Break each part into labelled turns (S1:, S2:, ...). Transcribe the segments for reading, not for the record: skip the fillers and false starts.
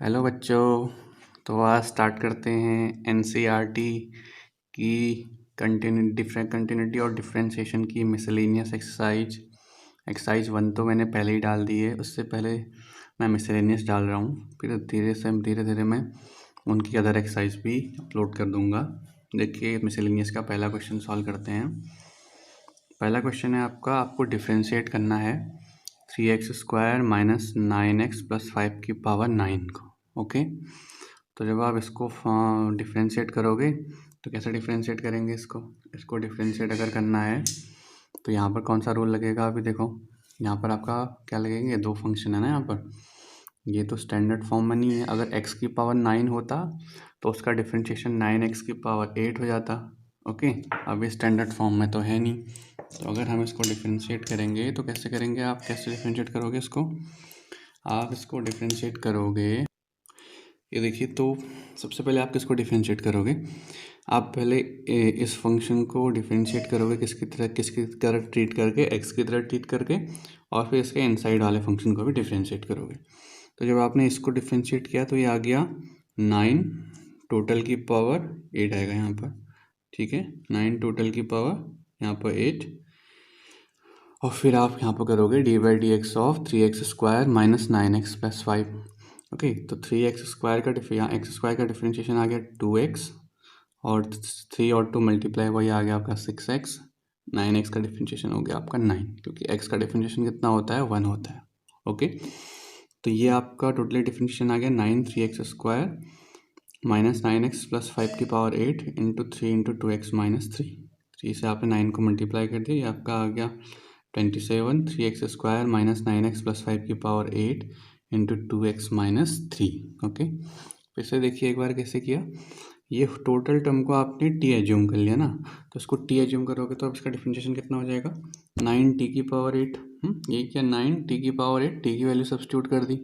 S1: Hello बच्चों। तो आज स्टार्ट करते हैं एनसीईआरटी की डिफरेंट कंटिन्यूटी और डिफरेंशिएशन की मिसलेनियस एक्सरसाइज 1 तो मैंने पहले ही डाल दी है। उससे पहले मैं मिसलेनियस डाल रहा हूँ, फिर धीरे धीरे मैं उनकी अदर एक्सरसाइज भी अपलोड कर दूँगा। देखिए मिसलेनियस का पहला क्वेश्चन सॉल्व करते हैं। पहला क्वेश्चन है आपको डिफ्रेंशिएट करना है 3x² माइनस 9x प्लस 5 की पावर 9 को। ओके, तो जब आप इसको डिफ्रेंशिएट करोगे तो कैसे डिफ्रेंशिएट करेंगे इसको डिफ्रेंशिएट अगर करना है तो यहाँ पर कौन सा रूल लगेगा। अभी देखो यहाँ पर आपका क्या लगेंगे, दो फंक्शन है ना यहाँ पर। ये तो स्टैंडर्ड फॉर्म में नहीं है। अगर x की पावर 9 होता तो उसका डिफ्रेंशिएशन 9x की पावर 8 हो जाता। ओके, अब ये स्टैंडर्ड फॉर्म में तो है नहीं। तो अगर हम इसको डिफ्रेंशिएट करेंगे तो कैसे करेंगे, आप कैसे डिफ्रेंशिएट करोगे इसको, आप इसको डिफ्रेंशिएट करोगे ये देखिए। तो सबसे पहले आप किसको डिफ्रेंशिएट करोगे, आप पहले इस फंक्शन को डिफ्रेंशिएट करोगे किसकी तरह ट्रीट करके, एक्स की तरह ट्रीट करके, और फिर इसके इनसाइड वाले फंक्शन को भी डिफ्रेंशिएट करोगे। तो जब आपने इसको डिफ्रेंशिएट किया तो ये आ गया 9 टोटल की पावर 8 आएगा यहाँ पर। ठीक है, 9 टोटल की पावर यहाँ पर 8, और फिर आप यहाँ पर करोगे dy/dx of 3x² minus 9x plus 5। Okay, तो 3x² का यहाँ x² का डिफ्रेंशिएशन आ गया 2x, और 3 और 2 मल्टीप्लाई वही आ गया आपका 6x। 9x का डिफ्रेंशिएशन हो गया आपका 9, क्योंकि x का डिफ्रेंशिएशन कितना होता है, 1 होता है। ओके, तो ये आपका टोटली डिफ्रेंशिएशन आ गया 9 3x² माइनस 9x प्लस 5 की power 8 into 3 into 2x minus 3 से आपने 9 को मल्टीप्लाई कर दिया, ये आपका आ गया 27 3x² माइनस 9x प्लस 5 की power 8 into 2x minus 3। Okay, फिर से देखिए एक बार कैसे किया। ये टोटल टर्म को आपने टी एज्यूम कर लिया ना, तो इसको टी एज्यूम करोगे तो अब इसका डिफरेंशिएशन कितना हो जाएगा, 9t की पावर 8। ये क्या, 9t की पावर 8, टी की वैल्यू सब्स्टिट्यूट कर दी।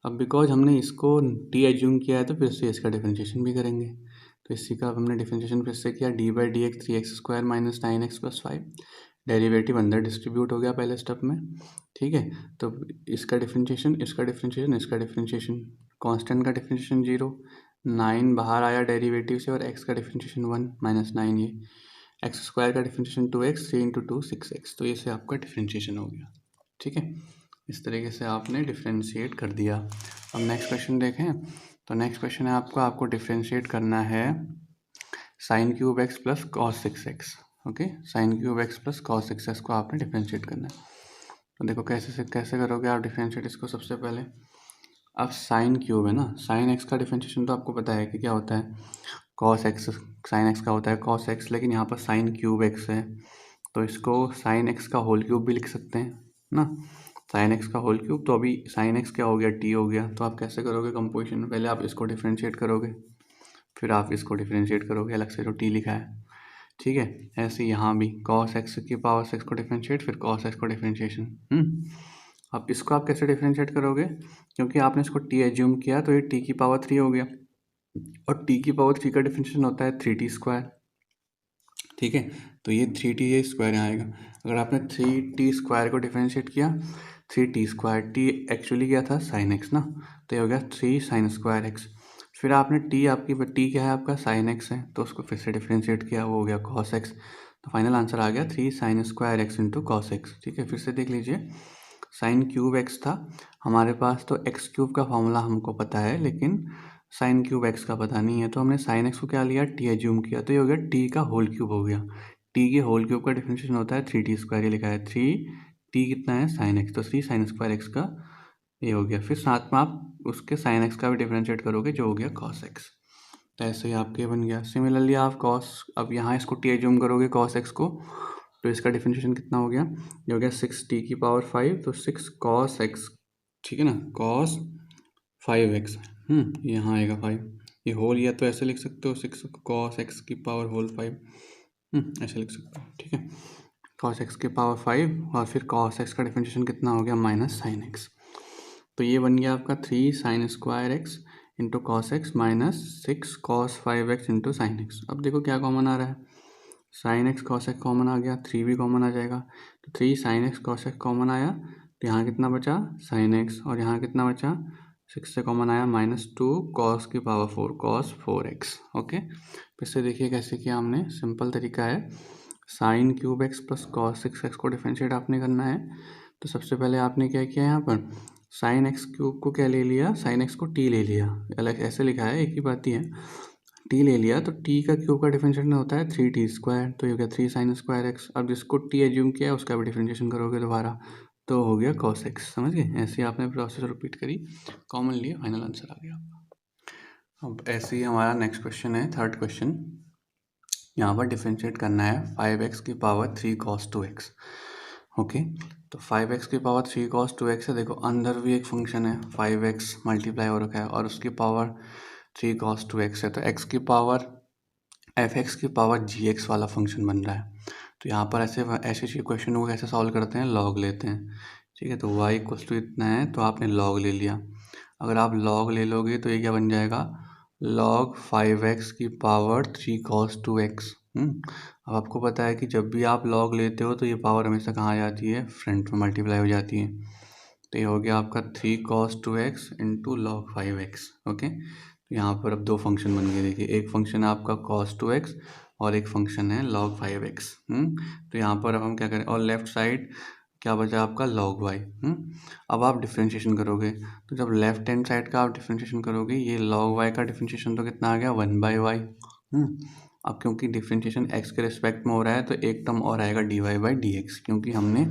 S1: अब बिकॉज हमने इसको टी एज्यूम किया है तो फिर से इसका डिफरेंशिएशन भी करेंगे। तो इसी का हमने डिफरेंशिएशन फिर से किया, dy/dx 3x² minus 9x plus 5। Derivative अंदर डिस्ट्रीब्यूट हो गया पहले स्टेप में। ठीक है, तो इसका डिफरेंशिएशन, इसका डिफरेंशिएशन, इसका डिफरेंशिएशन, कांस्टेंट का डिफरेंशिएशन 0, 9 बाहर आया डेरिवेटिव से, और x का डिफरेंशिएशन 1 माइनस 9, ये x² का डिफरेंशिएशन 2x, 3 इंटू 2 6x। तो ये से आपका डिफरेंशिएशन हो गया। ठीक है, इस तरीके से आपने डिफरेंशिएट कर दिया। अब नेक्स्ट क्वेश्चन देखें। तो नेक्स्ट क्वेश्चन है आपको डिफरेंशिएट करना है sin³ x plus cos 6x। Okay, sin³ x plus cos 6x को आपने डिफरेंशिएट करना है। तो देखो कैसे करोगे आप डिफरेंशिएट इसको। सबसे पहले अब sin³ है ना, sin x का डिफरेंशिएशन तो आपको पता है कि क्या होता है, cos x। sin x का होता है cos x, लेकिन यहाँ पर sin³ है तो इसको sin x का होल क्यूब भी लिख सकते हैं ना, sin x का होल क्यूब। तो अभी sin x क्या हो गया, t हो गया। तो आप कैसे करोगे कंपोजिशन में, पहले आप इसको डिफरेंशिएट करोगे, फिर आप इसको डिफरेंशिएट करोगे अलग से जो t लिखा है। ठीक है, ऐसे यहाँ भी cos x की पावर 6 को डिफरेंशिएट, फिर cos x को डिफरेंशिएशन। अब इसको आप कैसे डिफरेंशिएट करोगे, क्योंकि आपने इसको t एज्यूम किया तो ये t की पावर 3 हो गया, और t की पावर 3 का डिफरेंशिएशन होता है 3t²। ठीक है, तो ये 3t² यहाँ आएगा। अगर आपने 3t² को डिफरेंशिएट किया, 3t², t एक्चुअली क्या था, sin x ना, तो ये हो गया 3 sin² x। फिर आपने आपकी t क्या है, आपका sin x है, तो उसको फिर से डिफरेंशिएट किया, वो हो गया cos x। तो फाइनल आंसर आ गया 3 sin² x into cos x। ठीक है, फिर से देख लीजिए, sin³ था हमारे पास, तो x³ का फॉर्मूला हमको पता है, लेकिन sin³ का पता नहीं है। तो हमने sin x को क्या लिया, t एज्यूम किया, तो ये हो गया t का होल क्यूब हो गया। t के होल क्यूब का डिफरेंशिएशन होता है 3t², ये लिखा है 3t कितना है sin x, तो 3 sin² x का ये हो गया। फिर साथ में आप उसके sin x का भी डिफरेंशिएट करोगे जो हो गया cos x। तो ऐसे ही आपके बन गया। सिमिलरली आप अब यहाँ इसको t एज्यूम करोगे cos x को, तो इसका डिफरेंशिएशन कितना हो गया, ये हो गया 6t की पावर 5, तो 6 cos x। ठीक है ना, cos 5x। यहाँ आएगा 5, ये होल, या तो ऐसे लिख सकते हो 6 cos x की पावर होल 5, ऐसे लिख सकते हो। ठीक है, cos x की पावर 5, और फिर cos x का डिफरेंशिएशन कितना हो गया, माइनस sin x। तो ये बन गया आपका 3 sin² x into cos x minus 6 cos 5x into sin x। अब देखो क्या कॉमन आ रहा है, sin x cos x common आ गया, 3 भी कॉमन आ जाएगा, तो 3 sin x cos x common आया, तो यहाँ कितना बचा sin x, और यहाँ कितना बचा 6 से कॉमन आया -2 cos की पावर 4 cos 4x। ओके, फिर से देखिए कैसे किया हमने, सिंपल तरीका है। Sine cube x plus cos 6x को डिफ्रेंशिएट आपने करना है। तो सबसे पहले आपने क्या किया यहाँ पर, साइन एक्स क्यूब को क्या ले लिया, साइन एक्स को टी ले लिया, अलग ऐसे लिखा है, एक ही बात ही है। टी ले लिया तो टी का क्यूब का डिफरेंशिएशन होता है 3t², तो ये क्या 3 sin स्क्वायर एक्स। अब जिसको टी एज्यूम किया है उसका भी डिफरेंशिएशन करोगे दोबारा तो हो गया cos x। समझ गए, ऐसे ही आपने प्रोसेस रिपीट करी, कॉमन लिए, फाइनल आंसर आ गया आपका। अब ऐसे ही हमारा नेक्स्ट क्वेश्चन है, थर्ड क्वेश्चन। यहाँ पर डिफरेंशिएट करना है 5x की पावर 3 cos 2x। ओके, तो 5x की पावर 3 cos 2x है। देखो अंदर भी एक फंक्शन है 5x मल्टीप्लाई हो रखा है और उसकी पावर 3 cos 2x है, तो x की पावर f(x) की पावर gx वाला फंक्शन बन रहा है। तो यहाँ पर ऐसे ऐसे क्वेश्चन को कैसे सॉल्व करते हैं, लॉग लेते हैं। ठीक है, तो y इक्वल्स टू इतना है तो आपने लॉग ले लिया। अगर आप लॉग ले लोगे तो ये क्या बन जाएगा, log 5x की पावर 3 cos 2x। अब आपको पता है कि जब भी आप लॉग लेते हो तो ये पावर हमेशा कहाँ आ जाती है, फ्रंट में मल्टीप्लाई हो जाती है। तो ये हो गया आपका 3 cos 2x into log 5x। Okay, तो यहाँ पर अब दो फंक्शन बन गए। देखिए एक फंक्शन है आपका cos 2x और एक फंक्शन है log 5x। तो यहाँ पर अब हम क्या करें, और लेफ्ट साइड क्या बचा आपका log y। अब आप डिफ्रेंशिएशन करोगे, तो जब लेफ्ट हैंड साइड का आप डिफ्रेंशिएशन करोगे, ये log y का डिफ्रेंशिएशन तो कितना आ गया 1/y। अब क्योंकि डिफ्रेंशिएशन x के रिस्पेक्ट में हो रहा है तो एक टर्म और आएगा dy/dx, क्योंकि हमने,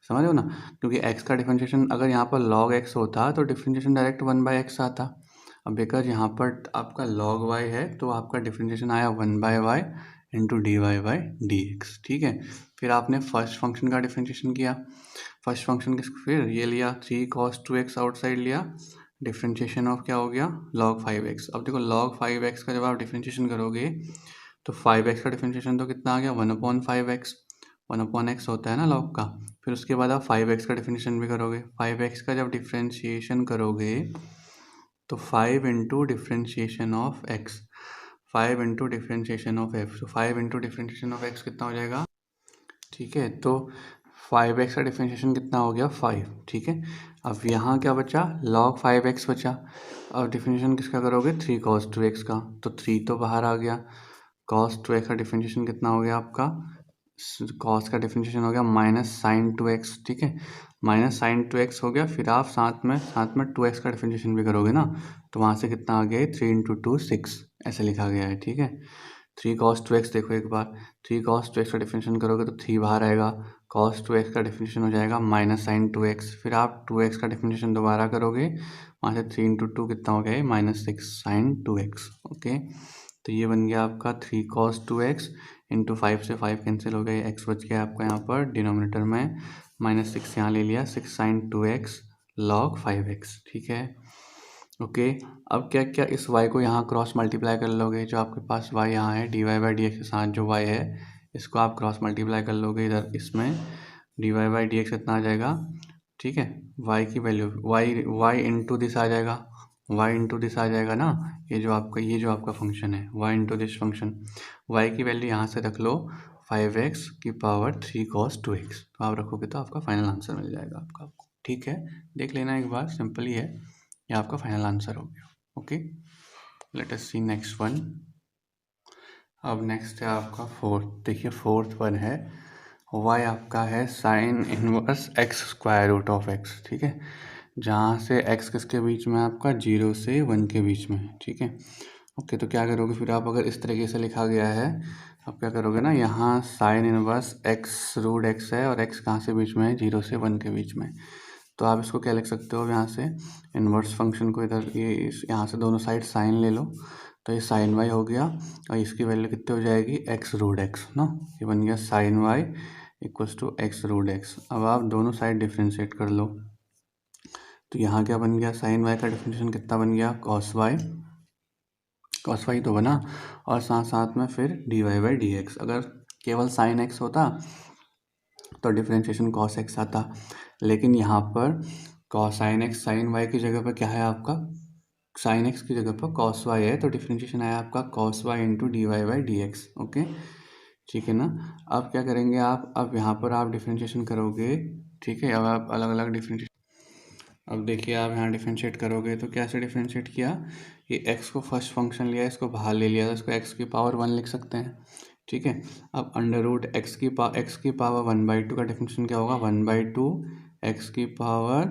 S1: समझ रहे हो ना, क्योंकि x का डिफरेंशिएशन अगर यहाँ पर log x होता तो डिफरेंशिएशन डायरेक्ट 1/x आता। अब बिकॉज यहाँ पर आपका log y है तो आपका डिफरेंशिएशन आया 1/y इंटू dy/dx। ठीक है, फिर आपने फर्स्ट फंक्शन का डिफरेंशिएशन किया। फर्स्ट फंक्शन के फिर ये लिया 3 cos 2x आउटसाइड लिया, डिफरेंशिएशन ऑफ क्या हो गया log 5x। अब देखो log 5x का जब आप डिफरेंशिएशन करोगे तो 5x का डिफरेंशिएशन तो कितना आ गया 1/5x। 1/x होता है ना log का। फिर उसके बाद आप 5x का डिफरेंशिएशन भी करोगे। 5x का जब डिफरेंशिएशन करोगे तो 5 into differentiation of x, 5 into differentiation of f, तो 5 इंटू डिफरेंशिएशन ऑफ x कितना हो जाएगा। ठीक है, तो 5x का डिफरेंशिएशन कितना हो गया 5। ठीक है, अब यहाँ क्या बचा log 5x बचा। अब डिफरेंशिएशन किसका करोगे 3 cos 2x का, तो 3 तो बाहर आ गया। cos 2x का डिफरेंशिएशन कितना हो गया आपका, cos का डिफरेंशिएशन हो गया -sin 2x। ठीक है, -sin 2x हो गया। फिर आप साथ में 2x का डिफरेंशिएशन भी करोगे ना, तो वहाँ से कितना आ गया 3 इंटू 2 6 ऐसे लिखा गया है। ठीक है, 3 cos 2x देखो एक बार, 3 cos 2x का डिफरेंशिएशन करोगे तो 3 बाहर आएगा। cos 2x का डिफरेंशिएशन हो जाएगा -sin 2x। फिर आप 2x का डिफरेंशिएशन दोबारा करोगे, वहाँ से 3 इंटू 2 कितना हो गया -6 sin 2x। ओके, तो ये बन गया आपका 3 cos 2x इंटू 5 से 5 कैंसिल हो गया, x बच गया आपका यहाँ पर डिनोमिनेटर में, -6 यहाँ ले लिया, 6 sin 2x log 5x। ठीक है, ओके। अब क्या क्या इस y को यहाँ क्रॉस मल्टीप्लाई कर लोगे, जो आपके पास y यहाँ है dy/dx के साथ जो y है इसको आप क्रॉस मल्टीप्लाई कर लोगे इधर, इसमें dy/dx कितना आ जाएगा। ठीक है, y की वैल्यू y इंटू दिस आ जाएगा, y इंटू दिस आ जाएगा ना, ये जो आपका फंक्शन है y into this function, y की वैल्यू यहाँ से रख लो 5x की पावर 3 cos 2x, तो आप रखोगे तो आपका फाइनल आंसर मिल जाएगा आपको। ठीक है, देख लेना एक बार, सिंपल ही है, ये आपका फाइनल आंसर हो गया। ओके, लेट अस सी नेक्स्ट वन। अब नेक्स्ट है आपका फोर्थ। देखिए फोर्थ वन है y आपका है sine inverse x square root of x। ठीक है, जहाँ से x किसके बीच में आपका 0 से 1 के बीच में। ठीक है, ओके, तो क्या करोगे फिर आप, अगर इस तरीके से लिखा गया है आप क्या करोगे ना, यहाँ sine inverse x root x है और x कहाँ से बीच में है 0 से 1 के बीच में, तो आप इसको क्या लिख सकते हो यहाँ से, इन्वर्स फंक्शन को इधर ये यहाँ से दोनों साइड साइन ले लो, तो ये साइन वाई हो गया और इसकी वैल्यू कितनी हो जाएगी x रूट x ना, ये बन गया sine y equals to x root x। अब आप दोनों साइड डिफ्रेंशिएट कर लो, तो यहाँ क्या बन गया, साइन वाई का डिफ्रेंशिएशन कितना बन गया कॉस वाई तो बना, और साथ साथ में फिर dy/dx। अगर केवल साइन x होता तो डिफ्रेंशिएशन कॉस x आता, लेकिन यहाँ पर कॉसाइन एक्स साइन वाई की जगह पर क्या है आपका, साइन एक्स की जगह पर कॉस वाई है, तो डिफ्रेंशिएशन आया आपका cos Y into dy/dx। Okay, ठीक है ना। अब क्या करेंगे आप, अब यहाँ पर आप डिफ्रेंशिएशन करोगे। ठीक है, अब आप अलग अलग डिफ्रेंशिएशन, अब देखिए आप यहाँ डिफ्रेंशिएट करोगे तो कैसे डिफ्रेंशिएट किया, ये x को फर्स्ट फंक्शन लिया, इसको बाहर ले लिया, तो इसको x की पावर 1 लिख सकते हैं, ठीक है। अब अंडर रूट x की पावर 1/2 का डिफरेंशिएशन क्या होगा, 1/2 x की पावर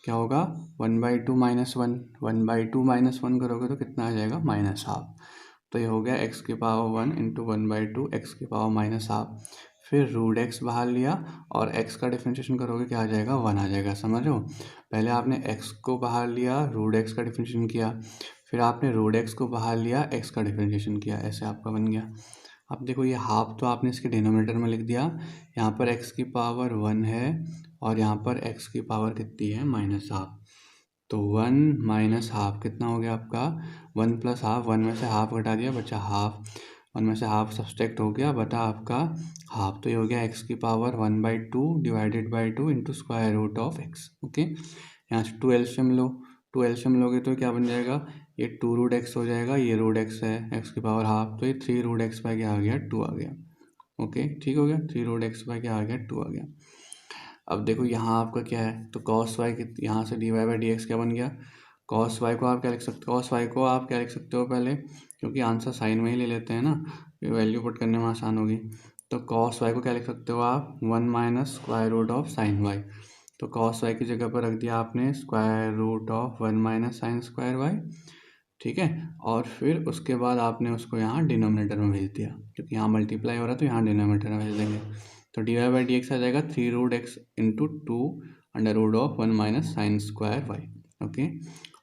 S1: क्या होगा 1/2 माइनस 1, 1/2 माइनस 1 करोगे तो कितना आ जाएगा -हाफ। तो ये हो गया x की पावर 1 इंटू 1/2 एक्स की पावर -हाफ। फिर रूट x बाहर लिया और x का डिफरेंशिएशन करोगे क्या आ जाएगा 1 आ जाएगा, समझो। पहले आपने x को बाहर लिया, रूट x का डिफरेंशिएशन किया, फिर आपने रूट x को बाहर लिया, x का डिफरेंशिएशन किया, ऐसे आपका बन गया। अब देखो ये हाफ तो आपने इसके डिनोमिनेटर में लिख दिया, यहाँ पर x की पावर 1 है और यहाँ पर x की पावर कितनी है -हाफ, तो 1 माइनस हाफ कितना हो गया आपका 1 प्लस हाफ, 1 में से हाफ घटा दिया बचा हाफ, 1 में से हाफ सब्सट्रैक्ट हो गया बटा आपका हाफ, तो ये हो गया x की power 1/2 divided by 2 into square root of x। Okay, यहाँ से 2 एलसीएम लो, 2 एलसीएम लोगे तो क्या बन जाएगा, ये 2 रूट x हो जाएगा, ये रूट x है, x की पावर हाफ, तो ये 3 रूट x बाई क्या आ गया 2 आ गया। ओके ठीक हो गया, 3 रूट x बाई क्या आ गया 2 आ गया। अब देखो यहाँ आपका क्या है, तो cos y यहाँ से D Y by D X क्या बन गया, cos y को आप क्या लिख सकते हो, cos y को आप क्या लिख सकते हो पहले, क्योंकि आंसर साइन में ही ले लेते हैं ना, वैल्यू पुट करने में आसान होगी, तो cos y को क्या लिख सकते हो आप 1 minus square root of sine y, तो cos y की जगह पर रख दिया आपने square root of 1 minus sine square y, ठीक है। और फिर उसके बाद आपने उसको यहाँ डिनोमिनेटर में भेज दिया, क्योंकि यहाँ मल्टीप्लाई हो रहा है तो यहाँ डिनोमिनेटर में भेज देंगे, तो d Y by D x आ जाएगा 3 root x into 2 under root of 1 minus sine square y. Okay,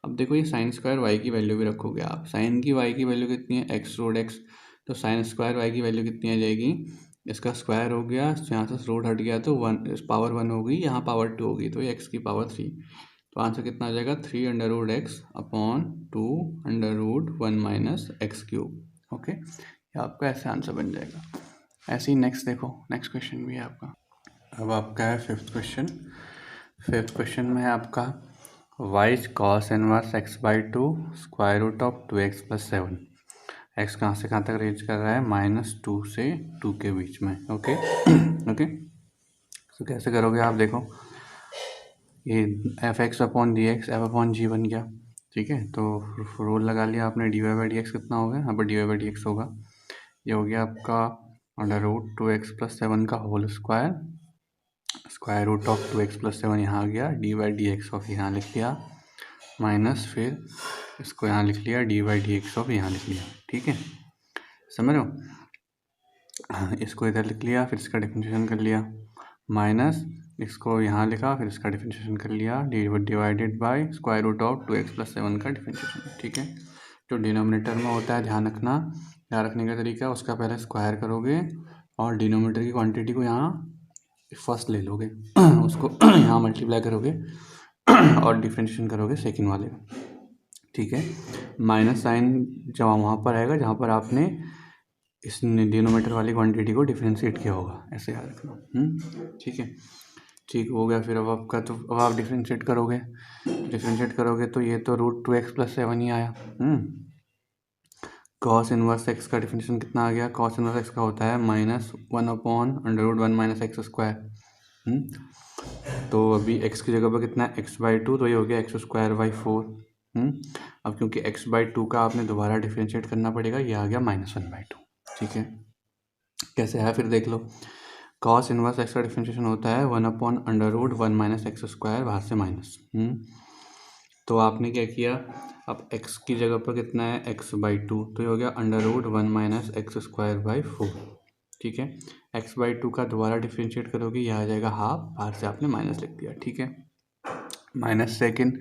S1: अब देखो ये साइन स्क्वायर वाई की वैल्यू भी रखोगे आप, साइन की वाई की वैल्यू कितनी है एक्स रूट एक्स, तो साइन स्क्वायर वाई की वैल्यू कितनी आ जाएगी, इसका स्क्वायर हो गया, यहाँ से रूट हट गया तो 1 पावर 1 होगी, यहाँ पावर 2 होगी, तो ये एक्स की पावर 3, तो आंसर कितना आ जाएगा 3 under root x upon 2 under root 1 minus x cube. Okay, ये आपका ऐसे आंसर बन जाएगा। ऐसे ही नेक्स्ट देखो, नेक्स्ट क्वेश्चन भी है आपका। अब आपका है फिफ्थ क्वेश्चन। फिफ्थ क्वेश्चन में है आपका y is cos inverse x by 2 square root of 2x plus 7। X कहाँ से कहाँ तक रेंज कर रहा है, -2 से 2 के बीच में। ओके ओके, तो कैसे करोगे आप, देखो ये f x upon d x f upon g बन गया, ठीक है, तो रोल लगा लिया आपने, d Y by D x कितना होगा, यहाँ पर d Y by D x होगा, ये हो गया आपका अंडर रूट 2x प्लस 7 का whole square, square root of 2x plus 7 यहाँ आ गया, D Y D X of यहाँ लिख लिया, माइनस फिर इसको यहाँ लिख लिया, D Y D X of यहाँ लिख लिया, ठीक है, समझ रहे हो, इसको इधर लिख लिया, फिर इसका डिफरेंशिएशन कर लिया, माइनस इसको यहाँ लिखा, फिर इसका डिफरेंशिएशन कर लिया, divided by square root of 2x plus 7 का डिफरेंशिएशन, ठीक है। जो डिनोमिनेटर में होता है ध्यान रखना, ध्यान रखने का तरीका, उसका पहले स्क्वायर करोगे और डिनोमिनेटर की क्वांटिटी को यहाँ फर्स्ट ले लोगे उसको यहाँ मल्टीप्लाई करोगे और डिफरेंशिएशन करोगे सेकंड वाले का, ठीक है। माइनस साइन जब वहाँ पर आएगा जहाँ पर आपने इस डिनोमिनेटर वाली क्वांटिटी को डिफरेंशिएट किया होगा, ऐसे याद रखना, ठीक है। ठीक हो गया, फिर अब आपका, तो अब आप डिफरेंशिएट करोगे तो ये तो रूट 2x प्लस 7 ही आया, कॉस इनवर्स एक्स का डिफरेंशिएशन कितना आ गया, कॉस इनवर्स एक्स का होता है -1 upon under root 1 minus x square, तो अभी x की जगह पर कितना है x/2, तो ये हो गया x²/4, अब क्योंकि x/2 का आपने दोबारा डिफरेंशिएट करना पड़ेगा, ये आ गया -1/2, ठीक है। कैसे है फिर देख लो, कॉस इनवर्स एक्स का डिफरेंशिएशन होता है 1 upon under root 1 minus x square, बाहर से माइनस, तो आपने क्या किया, अब x की जगह पर कितना है x/2, तो ये हो गया अंडर रूट 1 माइनस x²/4, ठीक है। x/2 का दोबारा डिफरेंशिएट करोगे, यह आ जाएगा हाफ, बाहर से आपने माइनस लिख दिया, ठीक है। Minus second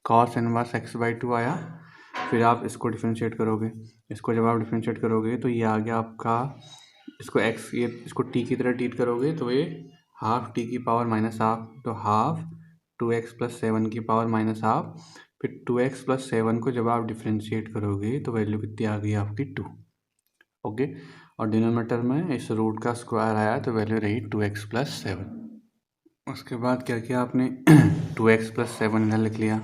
S1: cos inverse x/2 आया, फिर आप इसको डिफरेंशिएट करोगे, इसको जब आप डिफरेंशिएट करोगे तो ये आ गया आपका, इसको x, ये इसको t की तरह ट्रीट करोगे तो ये हाफ t की पावर -हाफ, तो हाफ 2x प्लस 7 की पावर -हाफ, फिर 2x प्लस 7 को जब आप डिफरेंशिएट करोगे तो वैल्यू कितनी आ गई आपकी 2, ओके। और डिनोमिनेटर में इस रूट का स्क्वायर आया तो वैल्यू रही 2x प्लस 7। उसके बाद क्या किया आपने 2x प्लस 7 इधर लिख लिया,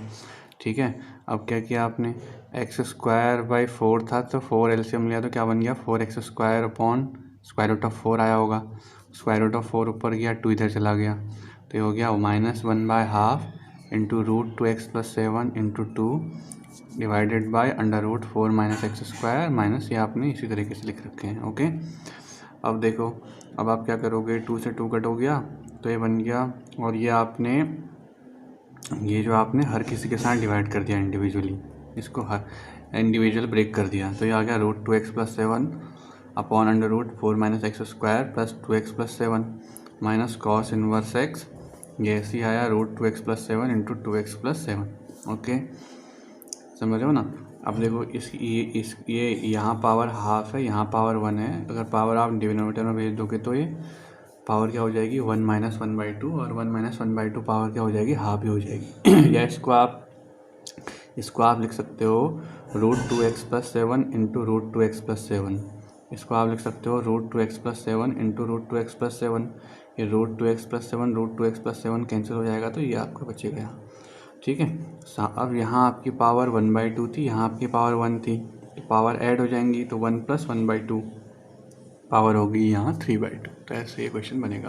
S1: ठीक है। अब क्या किया आपने, x²/4 था तो 4 एलसीएम लिया तो क्या बन गया 4x² upon square root of 4 आया होगा, स्क्वायर रूट ऑफ 4 ऊपर गया, 2 इधर चला गया, तो ये हो गया -1/2 into root 2x+7 into 2 divided by √4 minus x square minus, ये आपने इसी तरीके से लिख रखे हैं। ओके, अब देखो, अब आप क्या करोगे, 2 से 2 कट हो गया तो ये बन गया, और ये जो आपने हर किसी के साथ डिवाइड कर दिया इंडिविजुअली, इसको हर इंडिविजुअल ब्रेक कर दिया, तो ये आ गया √2x+7 upon √4 minus x square plus 2x+7 minus cos inverse x, ये ऐसे ही आया √2x+7 इंटू 2x+7। ओके, समझ रहे हो ना। अब देखो ये यहाँ पावर हाफ है, यहाँ पावर 1 है, अगर पावर आप डिनोमिनेटर में भेज दोगे तो ये पावर क्या हो जाएगी 1 - 1/2, और 1 - 1/2 पावर क्या हो जाएगी, हाफ ही हो जाएगी। या इसको आप लिख सकते हो √2x+7 इंटू √2x+7, इसको आप लिख सकते हो √2x+7 इंटू √2x+7, ये √2x+7 कैंसिल हो जाएगा तो ये आपका बचेगा। ठीक है, अब यहाँ आपकी पावर 1/2 थी, यहाँ आपकी पावर 1 थी, तो पावर ऐड हो जाएंगी, तो 1 + 1/2 पावर होगी यहाँ 3/2। तो ऐसे ये क्वेश्चन बनेगा।